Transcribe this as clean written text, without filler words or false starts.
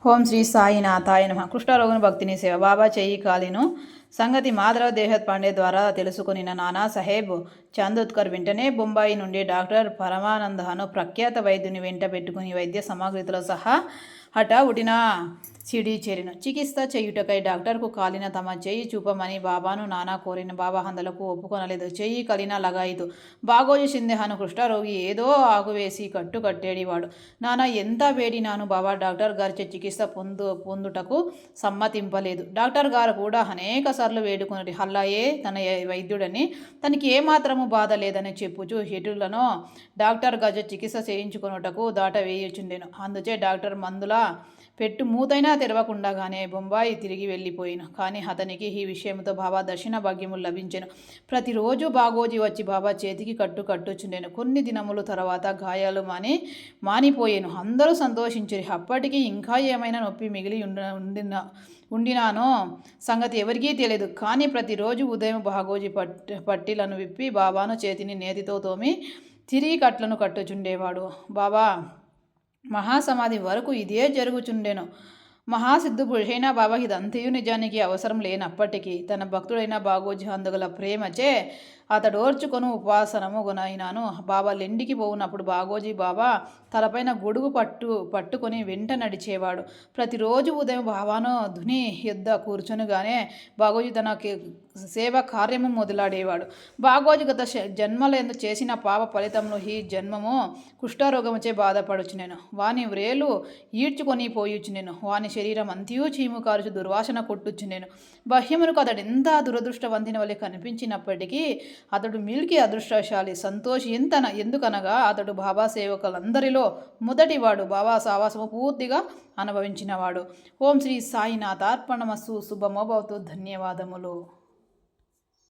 ఓం శ్రీ సాయినాథాయ నమః. కుష్ఠరోగుని భక్తిని సేవ. బాబా చెయ్యి కాలిను సంగతి మాధవ్ దేహత్ పాండే ద్వారా తెలుసుకునిన నానా సాహెబ్ చాందోద్కర్ వెంటనే బొంబాయి నుండి డాక్టర్ పరమానందను ప్రఖ్యాత వైద్యుని వెంట పెట్టుకుని వైద్య సామగ్రితో సహా హఠావుటిన సిడి చేరిన. చికిత్స చేయుటకై డాక్టర్కు కాలిన తమ చెయ్యి చూపమని బాబాను నానా కోరిన. బాబా హందలకు ఒప్పుకొనలేదు. చెయ్యి కలిన లగాయితు. బాగోజు సింధెహను కుష్ఠరోగి ఏదో ఆకువేసి కట్టేడివాడు. నానా ఎంత వేడినాను బాబా డాక్టర్ గారిచే చికిత్స పొందుటకు సమ్మతింపలేదు. డాక్టర్ గారు కూడా అనేక సార్లు వేడుకున్నది. హల్లాయే తన వైద్యుడని, తనకి ఏమాత్రము బాధ లేదని చెప్పుచు హెటులను డాక్టర్ గజ చికిత్స చేయించుకొనుటకు దాట వేయుచుండెను. అందుచే డాక్టర్ మందుల పెట్టు మూతైనా తెరవకుండానే బొంబాయి తిరిగి వెళ్ళిపోయిను. కానీ అతనికి ఈ విషయంతో బాబా దర్శన భాగ్యము లభించెను. ప్రతిరోజు బాగోజీ వచ్చి బాబా చేతికి కట్టుచుండెను. కొన్ని దినముల తర్వాత గాయాలు మానిపోయేను. అందరూ సంతోషించిరి. అప్పటికి ఇంకా ఏమైనా నొప్పి మిగిలి ఉండినానో సంగతి ఎవరికీ తెలియదు. కానీ ప్రతిరోజు ఉదయం బాగోజీ పట్టీలను విప్పి బాబాను చేతిని నేతితో తోమి తిరిగి కట్లను కట్టుచుండేవాడు. బాబా మహాసమాధి వరకు ఇదే జరుగుచుండెను. మహాసిద్ధు పురుషైన బాబా ఇదంతయు నిజానికి అవసరం లేనప్పటికీ తన భక్తుడైన బాగోజీ అందుగల ప్రేమచే అతడోర్చుకొని ఉపాసనము గునైనాను. బాబా లెండికి పోవునప్పుడు బాగోజీ బాబా తలపైన గొడుగు పట్టుకొని వెంట నడిచేవాడు. ప్రతిరోజు ఉదయం బాబాను ధుని యుద్ధ కూర్చొనిగానే బాగోజీ తన సేవ కార్యము మొదలాడేవాడు. బాగోజీ గత జన్మలందు చేసిన పాప ఫలితంలో ఈ జన్మము కుష్ఠరోగముచే బాధపడుచునేను. వాని వ్రేలు ఈడ్చుకొని పోయుచునేను. వాని శరీరం అంతయు చీము కారుచు దుర్వాసన కొట్టుచునేను. బాహ్యమునకు అతడు ఎంత దురదృష్టవంతిని వలె కనిపించినప్పటికీ అతడు మిల్కి అదృష్టశాలి, సంతోషి. ఎందుకనగా అతడు బాబా సేవకులందరిలో మొదటివాడు. బాబా సావాసము పూర్తిగా అనుభవించినవాడు. ఓం శ్రీ సాయినాథార్పణమస్తు. శుభమోభవతు. ధన్యవాదములు.